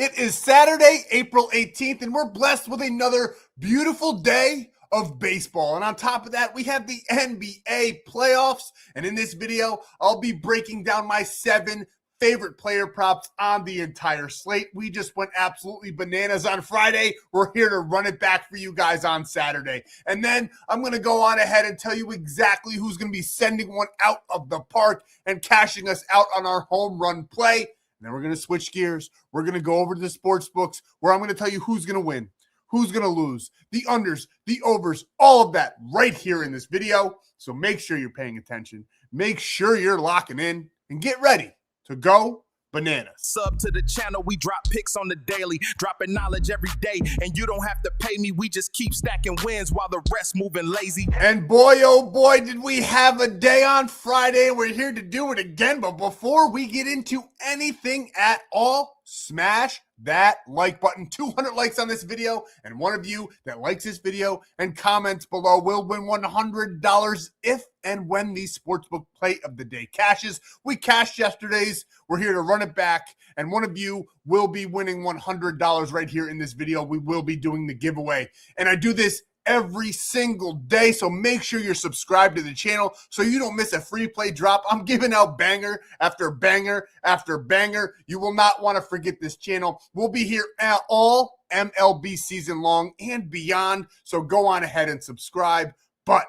It is Saturday, April 18th, and we're blessed with another beautiful day of baseball. And on top of that, we have the NBA playoffs. And in this video, I'll be breaking down my 7 favorite player props on the entire slate. We just went absolutely bananas on Friday. We're here to run it back for you guys on Saturday. And then I'm going to go on ahead and tell you exactly who's going to be sending one out of the park and cashing us out on our home run play. And then we're going to switch gears. We're going to go over to the sports books where I'm going to tell you who's going to win, who's going to lose, the unders, the overs, all of that right here in this video. So make sure you're paying attention. Make sure you're locking in and get ready to go bananas. Sub to the channel, we drop picks on the daily, dropping knowledge every day, and you don't have to pay me. We just keep stacking wins while the rest moving lazy. And boy, oh boy, did we have a day on Friday. We're here to do it again. But before we get into anything at all, smash that like button. 200 likes on this video, and one of you that likes this video and comments below will win $100 if and when the Sportsbook play of the day cashes. We cashed yesterday's. We're here to run it back, and one of you will be winning $100 right here in this video. We will be doing the giveaway, and I do this every single day, so make sure you're subscribed to the channel so you don't miss a free play drop. I'm giving out banger after banger after banger. You will not want to forget this channel. We'll be here all MLB season long and beyond, so go on ahead and subscribe. But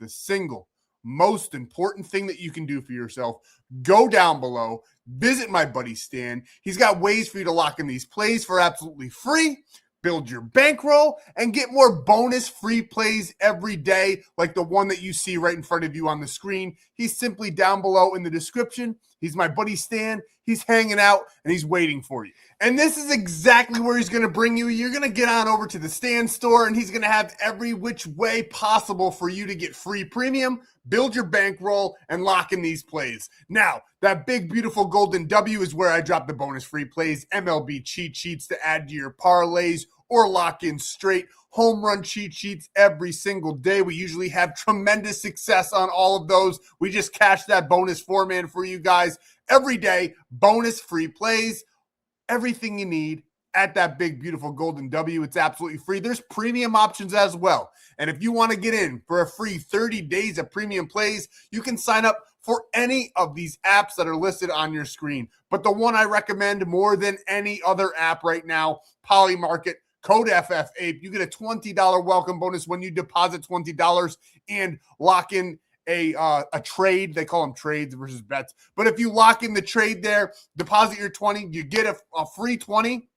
the single most important thing that you can do for yourself, go down below, visit my buddy Stan. He's got ways for you to lock in these plays for absolutely free. Build your bankroll and get more bonus free plays every day, like the one that you see right in front of you on the screen. He's simply down below in the description. He's my buddy Stan. He's hanging out and he's waiting for you. And this is exactly where he's going to bring you. You're going to get on over to the Stan.store and he's going to have every which way possible for you to get free premium, build your bankroll, and lock in these plays. Now, that big, beautiful golden W is where I drop the bonus free plays, MLB cheat sheets to add to your parlays, or lock in straight home run cheat sheets every single day. We usually have tremendous success on all of those. We just cash that bonus 4-man for you guys every day. Bonus free plays, everything you need at that big, beautiful golden W. It's absolutely free. There's premium options as well. And if you want to get in for a free 30 days of premium plays, you can sign up for any of these apps that are listed on your screen. But the one I recommend more than any other app right now, Polymarket, code FFAPE. You get a $20 welcome bonus when you deposit $20 and lock in a trade. They call them trades versus bets. But if you lock in the trade there, deposit your 20, you get a free 20,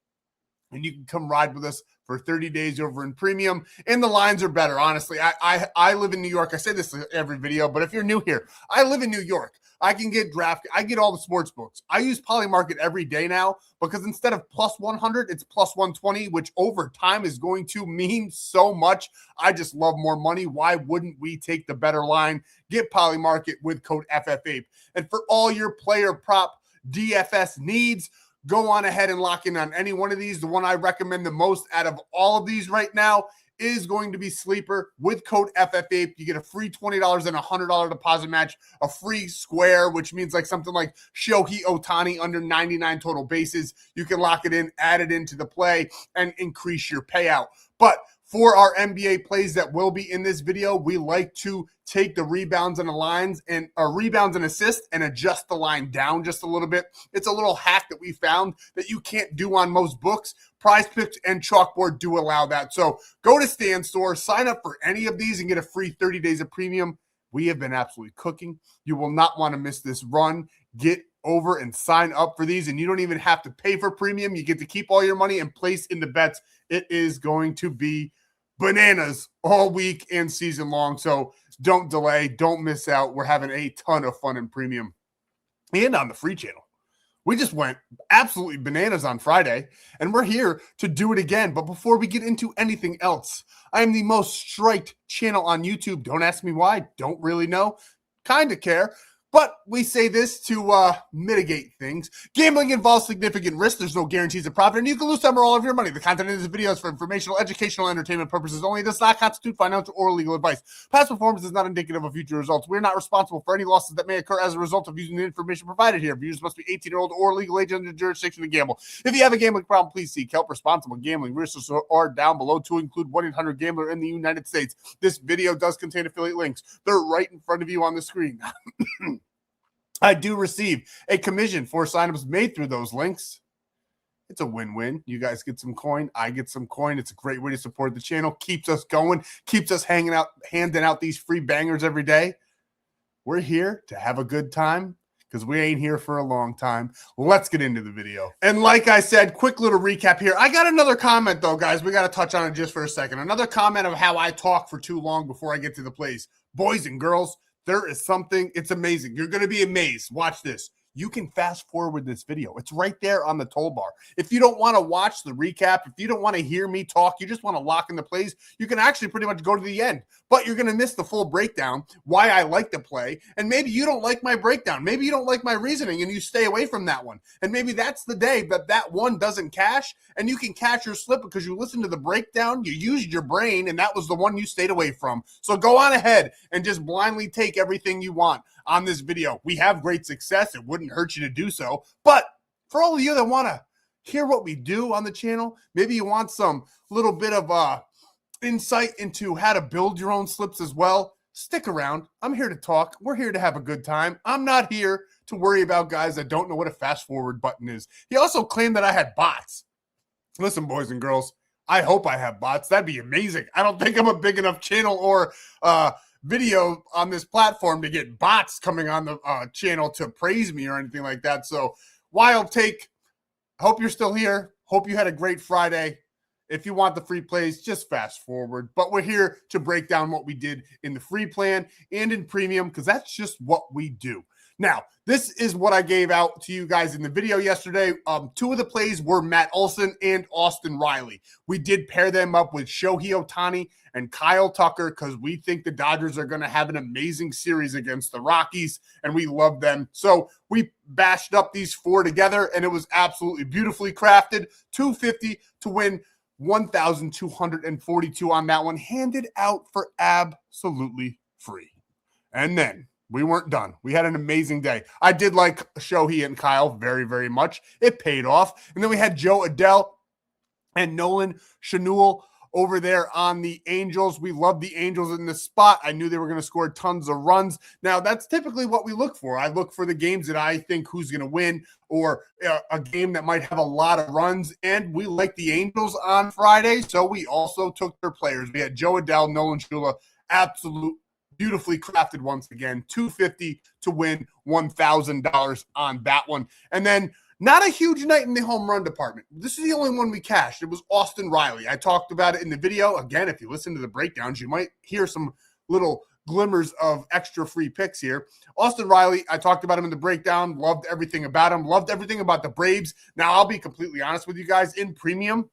and you can come ride with us for 30 days over in premium. And the lines are better, honestly. I live in New York. I say this in every video, but if you're new here, I live in New York. I can get draft. I get all the sports books. I use Polymarket every day now because instead of plus 100, it's plus 120, which over time is going to mean so much. I just love more money. Why wouldn't we take the better line? Get Polymarket with code FFAPE. And for all your player prop DFS needs, go on ahead and lock in on any one of these. The one I recommend the most out of all of these right now is going to be Sleeper with code FFAPE. You get a free $20 and a $100 deposit match, a free square, which means like something like Shohei Ohtani under 99 total bases. You can lock it in, add it into the play, and increase your payout. But for our NBA plays that will be in this video, we like to take the rebounds and the lines and rebounds and assists and adjust the line down just a little bit. It's a little hack that we found that you can't do on most books. Prizepicks and Chalkboard do allow that. So go to Stan.store, sign up for any of these and get a free 30 days of premium. We have been absolutely cooking. You will not want to miss this run. Get over and sign up for these, and you don't even have to pay for premium. You get to keep all your money and place in the bets. It is going to be bananas all week and season long. So don't delay. Don't miss out. We're having a ton of fun in premium and on the free channel. We just went absolutely bananas on Friday, and we're here to do it again. But before we get into anything else, I am the most striked channel on YouTube. Don't ask me why. Don't really know. Kind of care. But we say this to mitigate things. Gambling involves significant risk. There's no guarantees of profit, and you can lose some or all of your money. The content of this video is for informational, educational, entertainment purposes only. It does not constitute financial or legal advice. Past performance is not indicative of future results. We're not responsible for any losses that may occur as a result of using the information provided here. Viewers must be 18 or old or legal age under the jurisdiction to gamble. If you have a gambling problem, please seek help. Responsible gambling risks are down below to include 1-800-GAMBLER in the United States. This video does contain affiliate links. They're right in front of you on the screen. I do receive a commission for signups made through those links. It's a win-win. You guys get some coin. I get some coin. It's a great way to support the channel. Keeps us going. Keeps us hanging out, handing out these free bangers every day. We're here to have a good time because we ain't here for a long time. Let's get into the video. And like I said, quick little recap here. I got another comment, though, guys. We got to touch on it just for a second. Another comment of how I talk for too long before I get to the plays. Boys and girls, there is something, it's amazing. You're going to be amazed. Watch this. You can fast forward this video. It's right there on the toolbar. If you don't want to watch the recap, if you don't want to hear me talk, you just want to lock in the plays, you can actually pretty much go to the end. But you're going to miss the full breakdown, why I like to play, and maybe you don't like my breakdown. Maybe you don't like my reasoning, and you stay away from that one. And maybe that's the day that that one doesn't cash, and you can catch your slip because you listened to the breakdown, you used your brain, and that was the one you stayed away from. So go on ahead and just blindly take everything you want on this video. We have great success. It wouldn't hurt you to do so. But for all of you that want to hear what we do on the channel, maybe you want some little bit of insight into how to build your own slips as well, stick around. I'm here to talk. We're here to have a good time. I'm not here to worry about guys that don't know what a fast forward button is. He also claimed that I had bots. Listen, boys and girls, I hope I have bots. That'd be amazing. I don't think I'm a big enough channel or video on this platform to get bots coming on the channel to praise me or anything like that. So wild take. Hope you're still here. Hope you had a great Friday. If you want the free plays, just fast forward. But we're here to break down what we did in the free plan and in premium because that's just what we do. Now, this is what I gave out to you guys in the video yesterday. Two of the plays were Matt Olson and Austin Riley. We did pair them up with Shohei Ohtani and Kyle Tucker because we think the Dodgers are going to have an amazing series against the Rockies, and we love them. So we bashed up these four together, and it was absolutely beautifully crafted. $250 to win 1,242 on that one, handed out for absolutely free. And then we weren't done. We had an amazing day. I did like Shohei and Kyle very, very much. It paid off. And then we had Joe Adell and Nolan Schanuel over there on the Angels. We love the Angels in this spot. I knew they were going to score tons of runs. Now, that's typically what we look for. I look for the games that I think who's going to win or a game that might have a lot of runs. And we like the Angels on Friday, so we also took their players. We had Joe Adell, Nolan Schanuel, absolute beautifully crafted once again. $250 to win $1,000 on that one. And then not a huge night in the home run department. This is the only one we cashed. It was Austin Riley. I talked about it in the video. Again, if you listen to the breakdowns, you might hear some little glimmers of extra free picks here. Austin Riley, I talked about him in the breakdown. Loved everything about him. Loved everything about the Braves. Now, I'll be completely honest with you guys. In premium,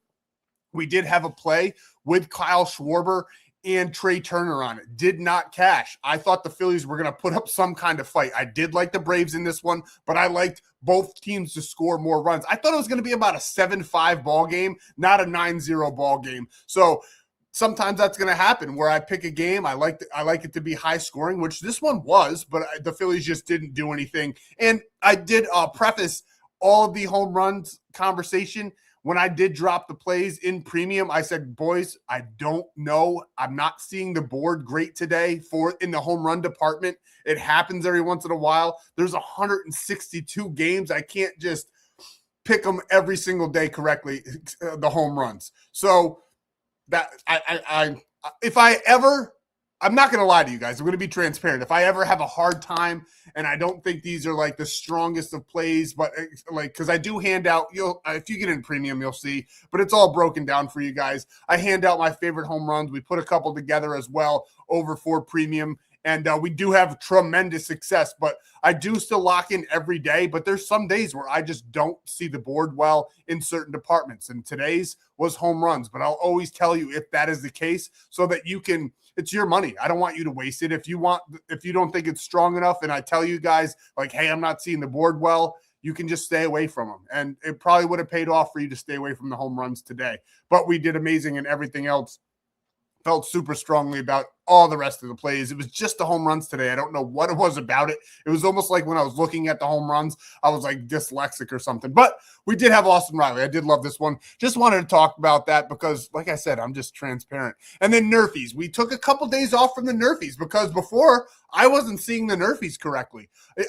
we did have a play with Kyle Schwarber and Trey Turner on it. Did not cash. I thought the Phillies were going to put up some kind of fight. I did like the Braves in this one, but I liked both teams to score more runs. I thought it was going to be about a 7-5 ball game, not a 9-0 ball game. So sometimes that's going to happen where I pick a game. I like it to be high scoring, which this one was, but the Phillies just didn't do anything. And I did preface all of the home runs conversation. When I did drop the plays in premium, I said, boys, I don't know. I'm not seeing the board great today in the home run department. It happens every once in a while. There's 162 games. I can't just pick them every single day correctly, the home runs. So that if I ever, I'm not going to lie to you guys. I'm going to be transparent. If I ever have a hard time and I don't think these are like the strongest of plays, but like, because I do hand out, if you get in premium, you'll see, but it's all broken down for you guys. I hand out my favorite home runs. We put a couple together as well over for premium And we do have tremendous success, but I do still lock in every day. But there's some days where I just don't see the board well in certain departments. And today's was home runs. But I'll always tell you if that is the case so that you can – it's your money. I don't want you to waste it. If you don't think it's strong enough and I tell you guys like, hey, I'm not seeing the board well, you can just stay away from them. And it probably would have paid off for you to stay away from the home runs today. But we did amazing in everything else. Felt super strongly about all the rest of the plays. It was just the home runs today. I don't know what it was about it. It was almost like when I was looking at the home runs, I was like dyslexic or something. But we did have Austin Riley. I did love this one. Just wanted to talk about that because, like I said, I'm just transparent. And then Nerfies. We took a couple days off from the Nerfies because before I wasn't seeing the Nerfies correctly.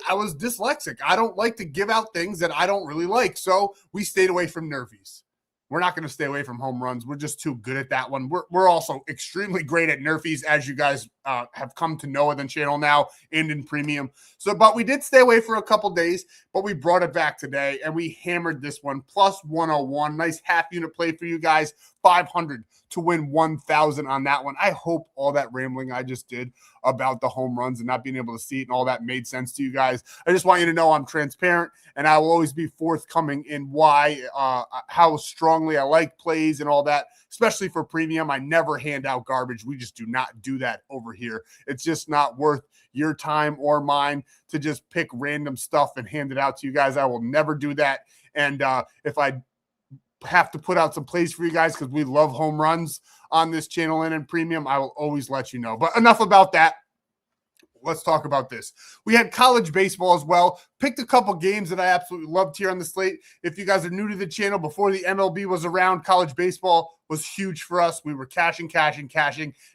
I was dyslexic. I don't like to give out things that I don't really like. So we stayed away from Nerfies. We're not going to stay away from home runs. We're just too good at that one. We're also extremely great at Nerfies, as you guys have come to know on the channel now and in premium. So, but we did stay away for a couple days, but we brought it back today, and we hammered this one, plus 101. Nice half-unit play for you guys, 500 to win 1,000 on that one. I hope all that rambling I just did about the home runs and not being able to see it and all that made sense to you guys. I just want you to know I'm transparent, and I will always be forthcoming in why, how strongly I like plays and all that, especially for premium. I never hand out garbage. We just do not do that over here. It's just not worth your time or mine to just pick random stuff and hand it out to you guys. I will never do that. And if I have to put out some plays for you guys because we love home runs on this channel and in premium, I will always let you know. But enough about that. Let's talk about this. We had college baseball as well. Picked a couple games that I absolutely loved here on the slate. If you guys are new to the channel, before the MLB was around, college baseball was huge for us. We were cashing.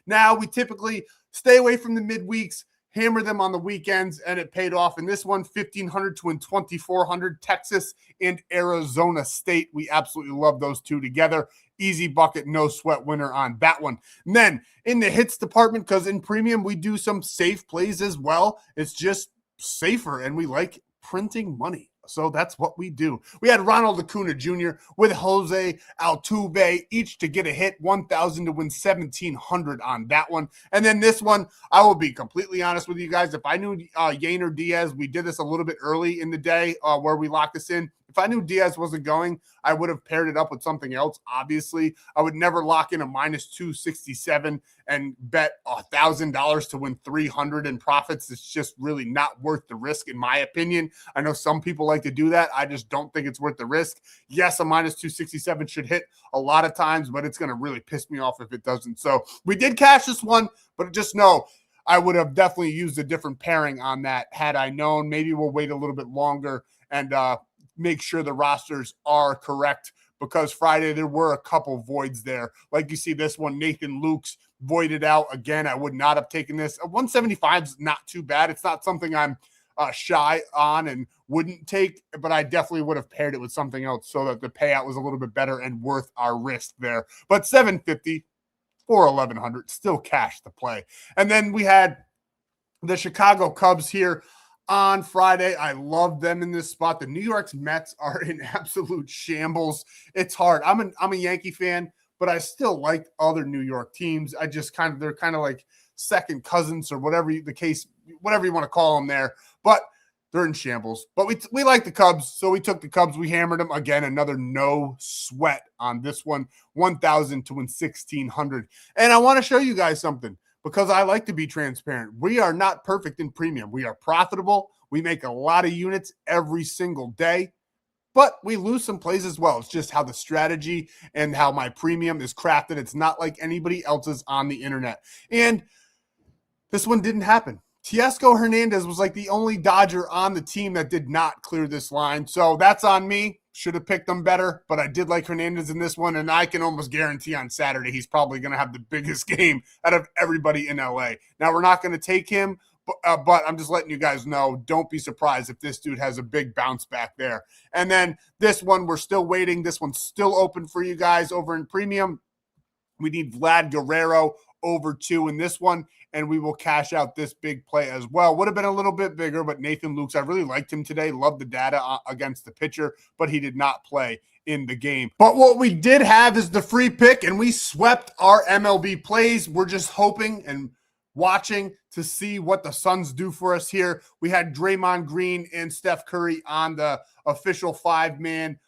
Now we typically stay away from the midweeks, hammer them on the weekends, and it paid off. In this one, 1,500 to win 2,400, Texas and Arizona State. We absolutely love those two together. Easy bucket, no sweat winner on that one. And then in the hits department, because in premium, we do some safe plays as well. It's just safer, and we like printing money. So that's what we do. We had Ronald Acuna Jr. with Jose Altuve, each to get a hit, 1,000 to win 1,700 on that one. And then this one, I will be completely honest with you guys. If I knew Yainer Diaz, we did this a little bit early in the day where we locked this in. If I knew Diaz wasn't going, I would have paired it up with something else. Obviously, I would never lock in a minus 267 and bet $1,000 to win 300 in profits. It's just really not worth the risk, in my opinion. I know some people like to do that. I just don't think it's worth the risk. Yes, a minus 267 should hit a lot of times, but it's going to really piss me off if it doesn't. So we did cash this one, but just know I would have definitely used a different pairing on that had I known. Maybe we'll wait a little bit longer and make sure the rosters are correct, because Friday there were a couple voids there. Like you see this one, Nathan Lukes voided out again. I would not have taken this. 175 is not too bad. It's not something I'm shy on and wouldn't take, but I definitely would have paired it with something else so that the payout was a little bit better and worth our risk there. But 750 for 1,100, still cash to play. And then we had the Chicago Cubs here on Friday. I love them in this spot. The New York Mets are in absolute shambles. It's hard. I'm a Yankee fan, but I still like other New York teams. I just they're kind of like second cousins or whatever the case, whatever you want to call them there. But they're in shambles. But we like the Cubs, so we took the Cubs. We hammered them again. Another no sweat on this one. 1,000 to win 1,600. And I want to show you guys something, because I like to be transparent. We are not perfect in premium. We are profitable. We make a lot of units every single day, but we lose some plays as well. It's just how the strategy and how my premium is crafted. It's not like anybody else's on the internet. And this one didn't happen. Teoscar Hernandez was like the only Dodger on the team that did not clear this line. So that's on me. Should have picked them better, but I did like Hernandez in this one, and I can almost guarantee on Saturday he's probably going to have the biggest game out of everybody in LA. Now, we're not going to take him, but I'm just letting you guys know, don't be surprised if this dude has a big bounce back there. And then this one, we're still waiting. This one's still open for you guys over in premium. We need Vlad Guerrero over 2 in this one, and we will cash out this big play as well. Would have been a little bit bigger, but Nathan Lukes, I really liked him today. Loved the data against the pitcher, but he did not play in the game. But what we did have is the free pick, and we swept our MLB plays. We're just hoping and watching to see what the Suns do for us here. We had Draymond Green and Steph Curry on the official 5-man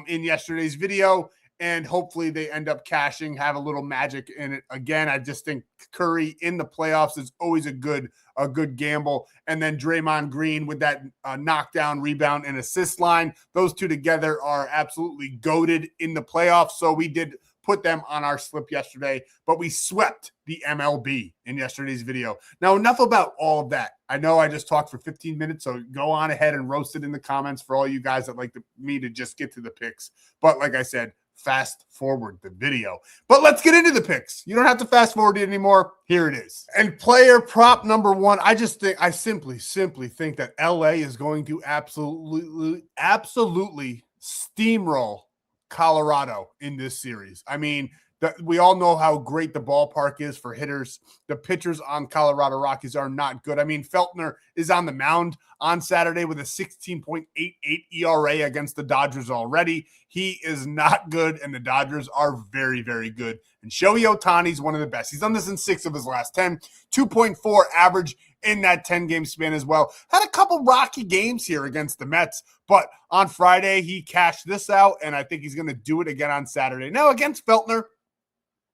in yesterday's video, and hopefully they end up cashing, have a little magic in it. Again, I just think Curry in the playoffs is always a good gamble. And then Draymond Green with that knockdown, rebound, and assist line. Those two together are absolutely goated in the playoffs. So we did put them on our slip yesterday, but we swept the MLB in yesterday's video. Now, enough about all of that. I know I just talked for 15 minutes, so go on ahead and roast it in the comments for all you guys that like me to just get to the picks. But like I said, fast forward the video. But let's get into the picks. You don't have to fast forward it anymore. Here it is. And player prop number one, I simply think that LA is going to absolutely steamroll Colorado in this series. I mean, we all know how great the ballpark is for hitters. The pitchers on Colorado Rockies are not good. I mean, Feltner is on the mound on Saturday with a 16.88 ERA against the Dodgers already. He is not good, and the Dodgers are very, very good. And Shohei Ohtani's one of the best. He's done this in 6 of his last 10, 2.4 average in that 10-game span as well. Had a couple rocky games here against the Mets, but on Friday, he cashed this out, and I think he's going to do it again on Saturday. Now, against Feltner,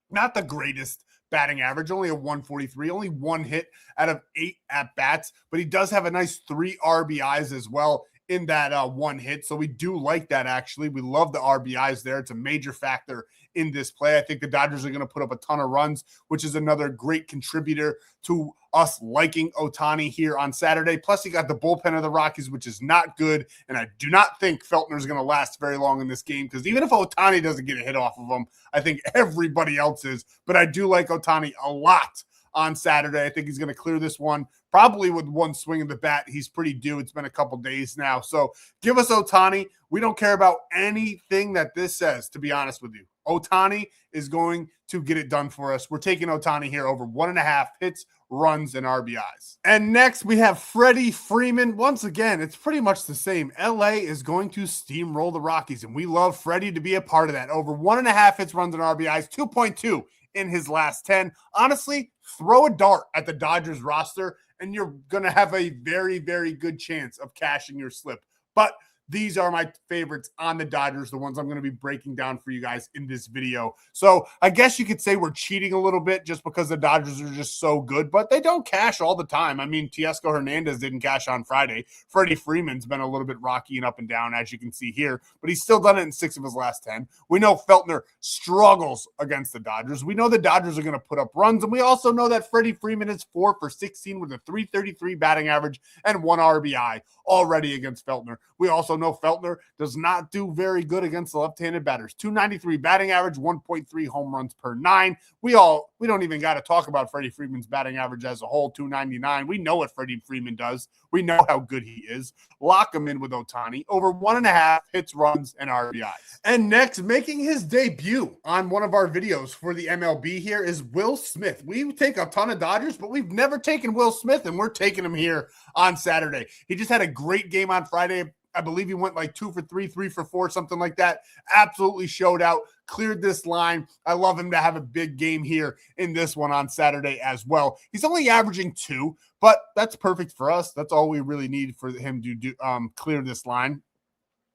not the greatest batting average, only a 143, only 1 hit out of 8 at-bats, but he does have a nice 3 RBIs as well in that 1 hit, so we do like that, actually. We love the RBIs there. It's a major factor in this play. I think the Dodgers are going to put up a ton of runs, which is another great contributor to us liking Ohtani here on Saturday. Plus, you got the bullpen of the Rockies, which is not good, and I do not think Feltner is going to last very long in this game, because even if Ohtani doesn't get a hit off of him, I think everybody else is, but I do like Ohtani a lot on Saturday. I think he's going to clear this one, probably with 1 swing of the bat. He's pretty due. It's been a couple days now. So give us Ohtani. We don't care about anything that this says, to be honest with you. Ohtani is going to get it done for us. We're taking Ohtani here over 1.5 hits, runs, and RBIs. And next we have Freddie Freeman. Once again, it's pretty much the same. LA is going to steamroll the Rockies, and we love Freddie to be a part of that. Over 1.5 hits, runs, and RBIs, 2.2 in his last 10. Honestly, throw a dart at the Dodgers roster, and you're going to have a very, very good chance of cashing your slip. But these are my favorites on the Dodgers, the ones I'm going to be breaking down for you guys in this video. So I guess you could say we're cheating a little bit just because the Dodgers are just so good, but they don't cash all the time. I mean, Teoscar Hernandez didn't cash on Friday. Freddie Freeman's been a little bit rocky and up and down, as you can see here, but he's still done it in 6 of his last 10. We know Feltner struggles against the Dodgers. We know the Dodgers are going to put up runs, and we also know that Freddie Freeman is 4 for 16 with a 333 batting average and 1 RBI already against Feltner. We also know Feltner does not do very good against the left-handed batters. 293 batting average, 1.3 home runs per 9. We don't even got to talk about Freddie Freeman's batting average as a whole, 299. We know what Freddie Freeman does. We know how good he is. Lock him in with Ohtani. Over 1.5 hits, runs, and RBIs. And next, making his debut on one of our videos for the MLB here is Will Smith. We take a ton of Dodgers, but we've never taken Will Smith, and we're taking him here on Saturday. He just had a great game on Friday. I believe he went like 2 for 3, 3 for 4, something like that. Absolutely showed out, cleared this line. I love him to have a big game here in this one on Saturday as well. He's only averaging 2, but that's perfect for us. That's all we really need for him to do clear this line.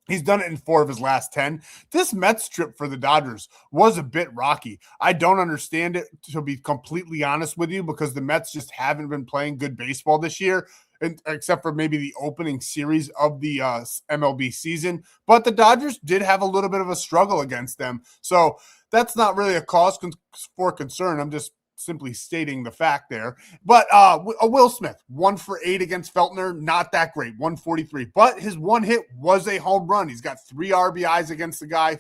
He's done it in 4 of his last 10. This Mets trip for the Dodgers was a bit rocky. I don't understand it, to be completely honest with you, because the Mets just haven't been playing good baseball this year, except for maybe the opening series of the MLB season. But the Dodgers did have a little bit of a struggle against them. So that's not really a cause for concern. I'm just simply stating the fact there. But Will Smith, 1 for 8 against Feltner, not that great, 143. But his 1 hit was a home run. He's got 3 RBIs against the guy.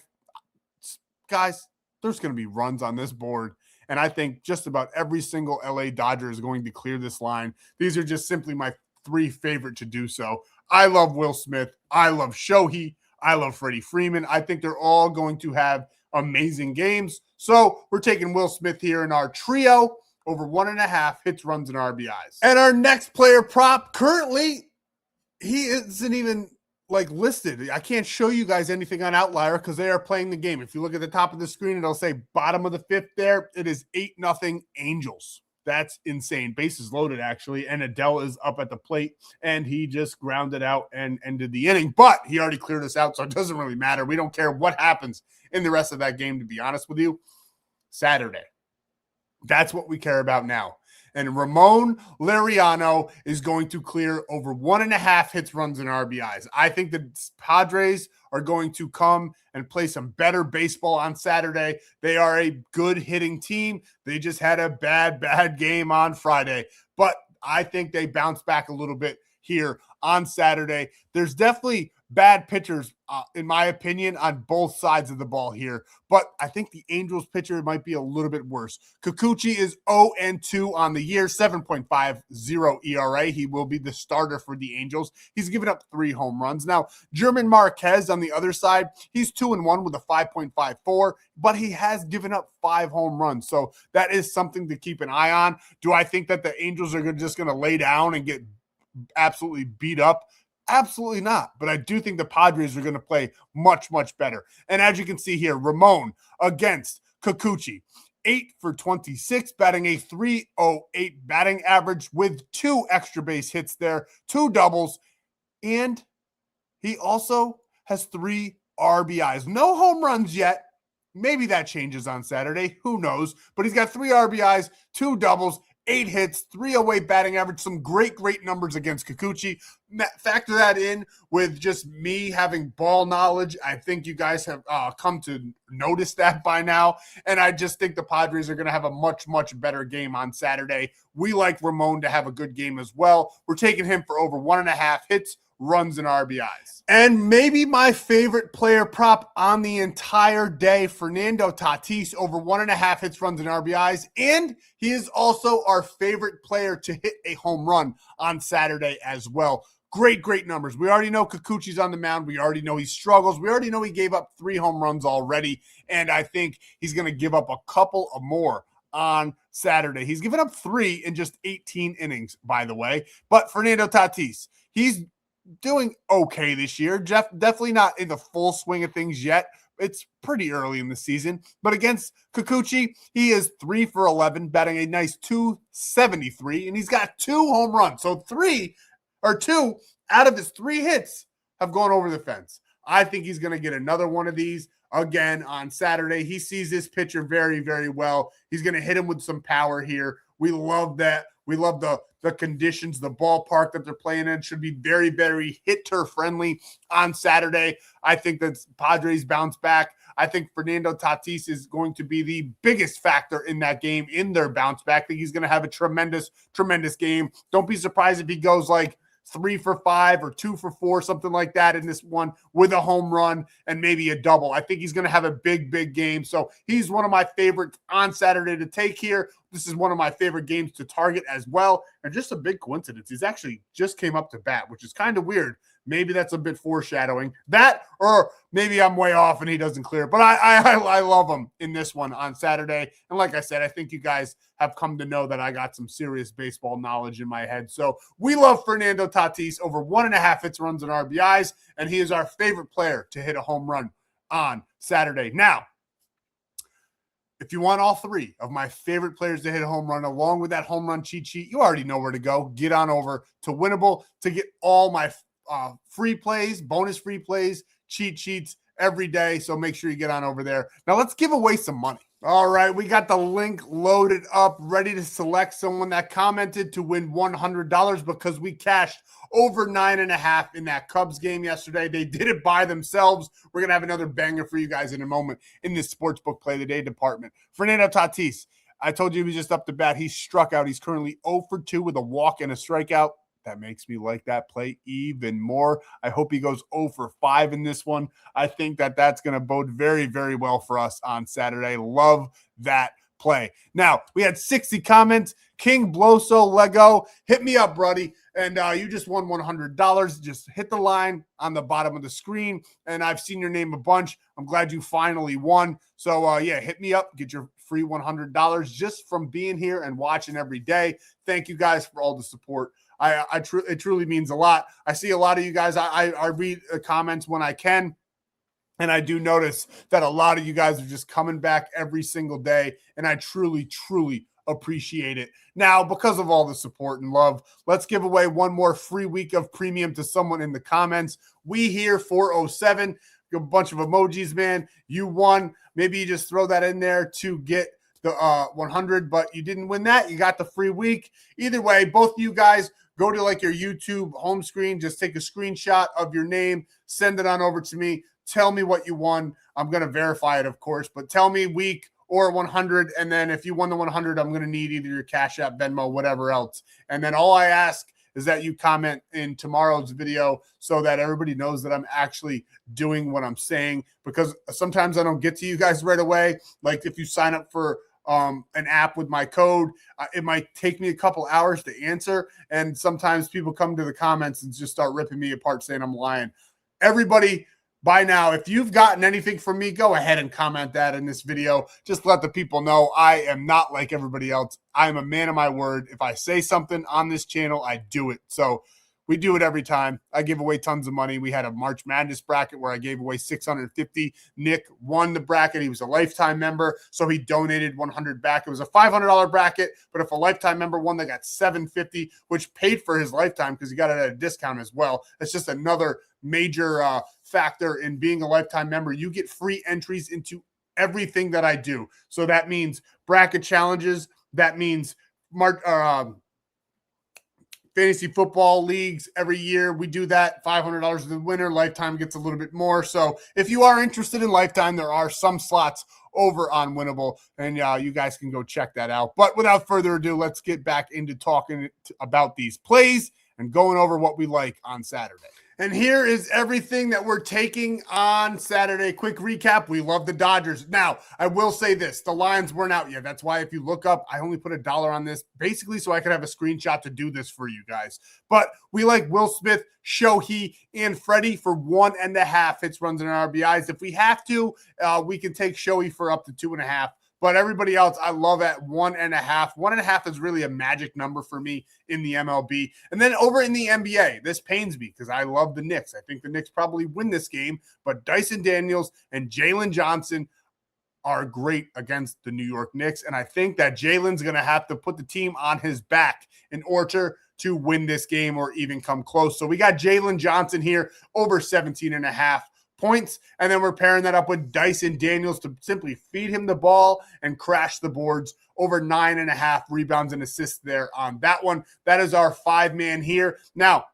Guys, there's going to be runs on this board. And I think just about every single LA Dodger is going to clear this line. These are just simply my 3 favorite to do so. I love Will Smith. I love Shohei. I love Freddie Freeman. I think they're all going to have amazing games. So we're taking Will Smith here in our trio, over 1.5 hits, runs, and RBIs. And our next player prop, currently, he isn't even listed. I can't show you guys anything on Outlier because they are playing the game. If you look at the top of the screen, it'll say bottom of the 5th there. It is 8-0 Angels. That's insane. Bases loaded, actually, and Adele is up at the plate, and he just grounded out and ended the inning. But he already cleared us out, so it doesn't really matter. We don't care what happens in the rest of that game, to be honest with you. Saturday. That's what we care about now. And Ramon Laureano is going to clear over 1.5 hits, runs, and RBIs. I think the Padres are going to come and play some better baseball on Saturday. They are a good hitting team. They just had a bad game on Friday. But I think they bounce back a little bit here on Saturday. There's definitely bad pitchers, in my opinion, on both sides of the ball here. But I think the Angels pitcher might be a little bit worse. Kikuchi is 0-2 on the year, 7.50 ERA. He will be the starter for the Angels. He's given up 3 home runs. Now, German Marquez on the other side, he's 2-1 with a 5.54, but he has given up 5 home runs. So that is something to keep an eye on. Do I think that the Angels are just going to lay down and get absolutely beat up? Absolutely not. But I do think the Padres are going to play much, much better. And as you can see here, Ramon against Kikuchi, 8 for 26, batting a 3.08 batting average with 2 extra base hits there, 2 doubles, and he also has 3 RBIs. No home runs yet. Maybe that changes on Saturday. Who knows? But he's got 3 RBIs, 2 doubles, 8 hits, 3.08 batting average, some great numbers against Kikuchi. Factor that in with just me having ball knowledge. I think you guys have come to notice that by now. And I just think the Padres are going to have a much, much better game on Saturday. We like Ramon to have a good game as well. We're taking him for over 1.5 hits, runs, and RBIs. And maybe my favorite player prop on the entire day, Fernando Tatis, over 1.5 hits, runs, and RBIs. And he is also our favorite player to hit a home run on Saturday as well. Great numbers. We already know Kikuchi's on the mound. We already know he struggles. We already know he gave up 3 home runs already. And I think he's going to give up a couple of more on Saturday. He's given up 3 in just 18 innings, by the way. But Fernando Tatis, he's doing okay this year. Definitely not in the full swing of things yet. It's pretty early in the season. But against Kikuchi, he is 3 for 11, batting a nice 273, and he's got 2 home runs. So 2 out of his 3 hits have gone over the fence. I think he's going to get another one of these again on Saturday. He sees this pitcher very well. He's going to hit him with some power here. We love that. We love the conditions, the ballpark that they're playing in should be very hitter friendly on Saturday. I think that Padres bounce back. I think Fernando Tatis is going to be the biggest factor in that game, in their bounce back. I think he's going to have a tremendous game. Don't be surprised if he goes like 3 for 5 or 2 for 4, something like that in this one with a home run and maybe a double. I think he's going to have a big game. So he's one of my favorites on Saturday to take here. This is one of my favorite games to target as well. And just a big coincidence. He's actually just came up to bat, which is kind of weird. Maybe that's a bit foreshadowing. That, or maybe I'm way off and he doesn't clear. But I love him in this one on Saturday. And like I said, I think you guys have come to know that I got some serious baseball knowledge in my head. So we love Fernando Tatis, over 1.5 hits, runs, and RBIs. And he is our favorite player to hit a home run on Saturday. Now, if you want all 3 of my favorite players to hit a home run, along with that home run cheat sheet, you already know where to go. Get on over to Winnable to get all my free plays, bonus free plays, cheat sheets every day. So make sure you get on over there. Now let's give away some money. All right, we got the link loaded up, ready to select someone that commented to win $100 because we cashed over 9.5 in that Cubs game yesterday. They did it by themselves. We're going to have another banger for you guys in a moment in this Sportsbook Play of the Day department. Fernando Tatis, I told you he was just up to bat. He struck out. He's currently 0 for 2 with a walk and a strikeout. That makes me like that play even more. I hope he goes 0 for 5 in this one. I think that that's going to bode very well for us on Saturday. Love that play. Now, we had 60 comments. King Bloso Lego, hit me up, buddy. And you just won $100. Just hit the line on the bottom of the screen. And I've seen your name a bunch. I'm glad you finally won. So, yeah, hit me up. Get your free $100 just from being here and watching every day. Thank you guys for all the support. It truly means a lot. I see a lot of you guys. I read comments when I can, and I do notice that a lot of you guys are just coming back every single day, and I truly appreciate it. Now, because of all the support and love, let's give away one more free week of premium to someone in the comments. We here 407, a bunch of emojis, man. You won. Maybe you just throw that in there to get the 100, but you didn't win that. You got the free week. Either way, both of you guys go to like your YouTube home screen, just take a screenshot of your name, send it on over to me. Tell me what you won. I'm going to verify it, of course, but tell me week or 100. And then if you won the 100, I'm going to need either your Cash App, Venmo, whatever else. And then all I ask is that you comment in tomorrow's video so that everybody knows that I'm actually doing what I'm saying, because sometimes I don't get to you guys right away. Like if you sign up for an app with my code, it might take me a couple hours to answer. And sometimes people come to the comments and just start ripping me apart saying I'm lying. Everybody, by now, if you've gotten anything from me, go ahead and comment that in this video. Just let the people know I am not like everybody else. I am a man of my word. If I say something on this channel, I do it. So we do it every time. I give away tons of money. We had a March Madness bracket where I gave away $650. Nick won the bracket. He was a lifetime member, so he donated $100 back. It was a $500 bracket, but if a lifetime member won, they got $750, which paid for his lifetime because he got it at a discount as well. It's just another major factor in being a lifetime member. You get free entries into everything that I do. So that means bracket challenges. That means fantasy football leagues every year. We do that. $500 to the winner. Lifetime gets a little bit more. So if you are interested in lifetime, there are some slots over on Winnable, and you guys can go check that out. But without further ado, let's get back into talking about these plays and going over what we like on Saturday. And here is everything that we're taking on Saturday. Quick recap. We love the Dodgers. Now, I will say this. The lines weren't out yet. That's why if you look up, I only put $1 on this, basically so I could have a screenshot to do this for you guys. But we like Will Smith, Shohei, and Freddie for 1.5 hits, runs, and RBIs. If we have to, we can take Shohei for up to 2.5. But everybody else, I love at 1.5. 1.5 is really a magic number for me in the MLB. And then over in the NBA, this pains me because I love the Knicks. I think the Knicks probably win this game, but Dyson Daniels and Jalen Johnson are great against the New York Knicks. And I think that Jalen's going to have to put the team on his back in order to win this game or even come close. So we got Jalen Johnson here over 17.5 points, and then we're pairing that up with Dyson Daniels to simply feed him the ball and crash the boards. Over 9.5 rebounds and assists there on that one. That is our 5-man here. Now,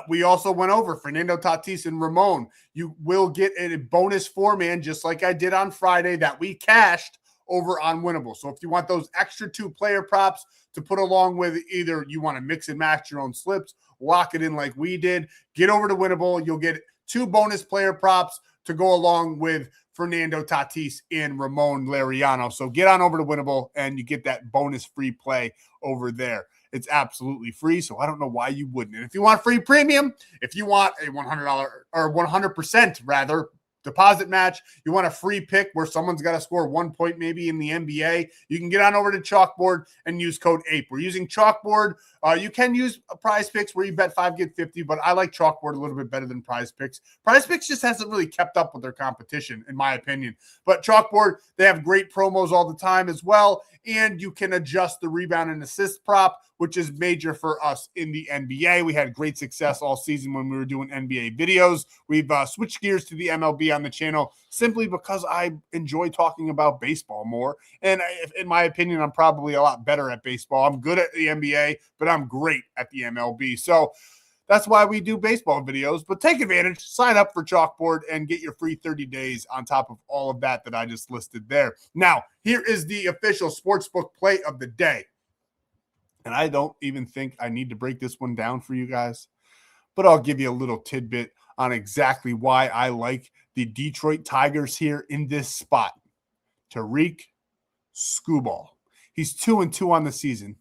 we also went over Fernando Tatis and Ramon. You will get a bonus 4-man just like I did on Friday that we cashed over on Winnable. So if you want those extra 2 player props to put along with, either you want to mix and match your own slips, lock it in like we did, get over to Winnable. You'll get 2 bonus player props to go along with Fernando Tatis and Ramon Laureano. So get on over to Winnable and you get that bonus free play over there. It's absolutely free, so I don't know why you wouldn't. And if you want free premium, if you want a $100 or 100% rather deposit match, you want a free pick where someone's got to score 1 point maybe in the NBA, you can get on over to Chalkboard and use code APE. We're using Chalkboard. You can use Prizepicks where you bet 5, get 50, but I like Chalkboard a little bit better than Prizepicks. Prizepicks just hasn't really kept up with their competition, in my opinion. But Chalkboard, they have great promos all the time as well, and you can adjust the rebound and assist prop, which is major for us in the NBA. We had great success all season when we were doing NBA videos. We've switched gears to the MLB on the channel simply because I enjoy talking about baseball more. And in my opinion, I'm probably a lot better at baseball. I'm good at the NBA, but I'm great at the MLB. So that's why we do baseball videos. But take advantage, sign up for Chalkboard, and get your free 30 days on top of all of that I just listed there. Now, here is the official Sportsbook play of the day. And I don't even think I need to break this one down for you guys, but I'll give you a little tidbit on exactly why I like the Detroit Tigers here in this spot. Tariq Skubal. He's 2-2 on the season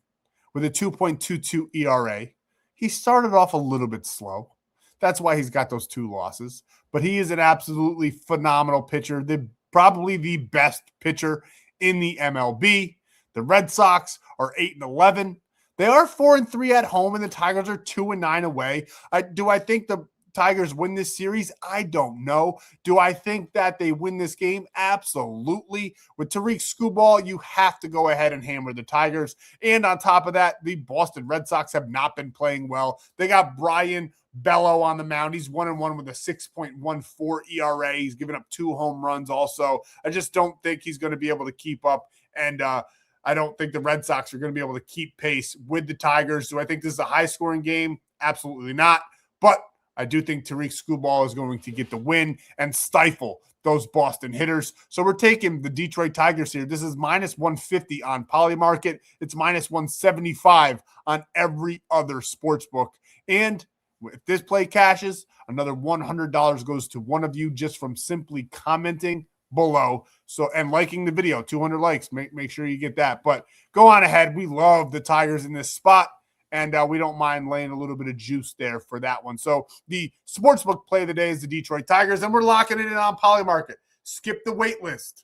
with a 2.22 ERA. He started off a little bit slow. That's why he's got those 2 losses. But he is an absolutely phenomenal pitcher, probably the best pitcher in the MLB. The Red Sox are 8-11. They are 4-3 at home, and the Tigers are 2-9 away. Do I think the Tigers win this series? I don't know. Do I think that they win this game? Absolutely. With Tariq Skubal, you have to go ahead and hammer the Tigers. And on top of that, the Boston Red Sox have not been playing well. They got Brian Bello on the mound. He's 1-1 with a 6.14 ERA. He's given up 2 home runs also. I just don't think he's going to be able to keep up. And I don't think the Red Sox are going to be able to keep pace with the Tigers. Do I think this is a high-scoring game? Absolutely not. But I do think Tariq Skubal is going to get the win and stifle those Boston hitters. So we're taking the Detroit Tigers here. This is minus 150 on Polymarket. It's minus 175 on every other sports book. And if this play cashes, another $100 goes to one of you just from simply commenting below. So, and liking the video, 200 likes, make sure you get that. But go on ahead. We love the Tigers in this spot. And we don't mind laying a little bit of juice there for that one. So the sportsbook play of the day is the Detroit Tigers, and we're locking it in on Polymarket. Skip the wait list.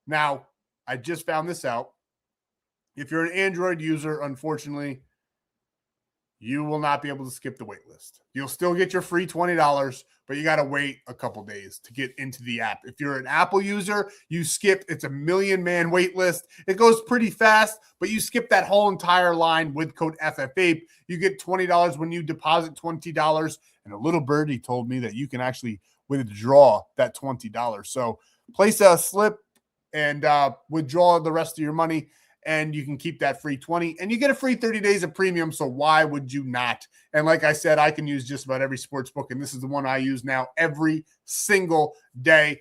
Now, I just found this out. If you're an Android user, unfortunately, you will not be able to skip the wait list. You'll still get your free $20, but you got to wait a couple days to get into the app. If you're an Apple user, you skip. It's a 1,000,000-man wait list. It goes pretty fast, but you skip that whole entire line with code FFAPE. You get $20 when you deposit $20. And a little birdie told me that you can actually withdraw that $20. So place a slip and withdraw the rest of your money, and you can keep that free 20, and you get a free 30 days of premium. So why would you not? And like I said, I can use just about every sports book, and this is the one I use now every single day.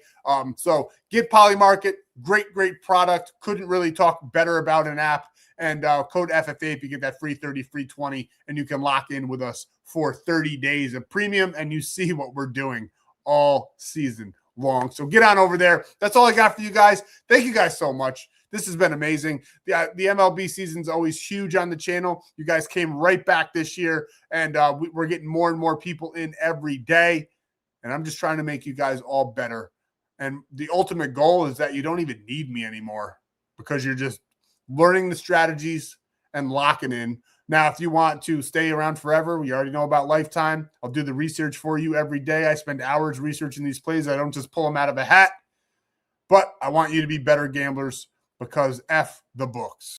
So get Polymarket, great product. Couldn't really talk better about an app. And code FFA if you get that free 30, free 20, and you can lock in with us for 30 days of premium, and you see what we're doing all season long. So get on over there. That's all I got for you guys. Thank you guys so much. This has been amazing. The MLB season is always huge on the channel. You guys came right back this year, and we're getting more and more people in every day. And I'm just trying to make you guys all better. And the ultimate goal is that you don't even need me anymore because you're just learning the strategies and locking in. Now, if you want to stay around forever, we already know about Lifetime. I'll do the research for you every day. I spend hours researching these plays. I don't just pull them out of a hat. But I want you to be better gamblers, because F the books.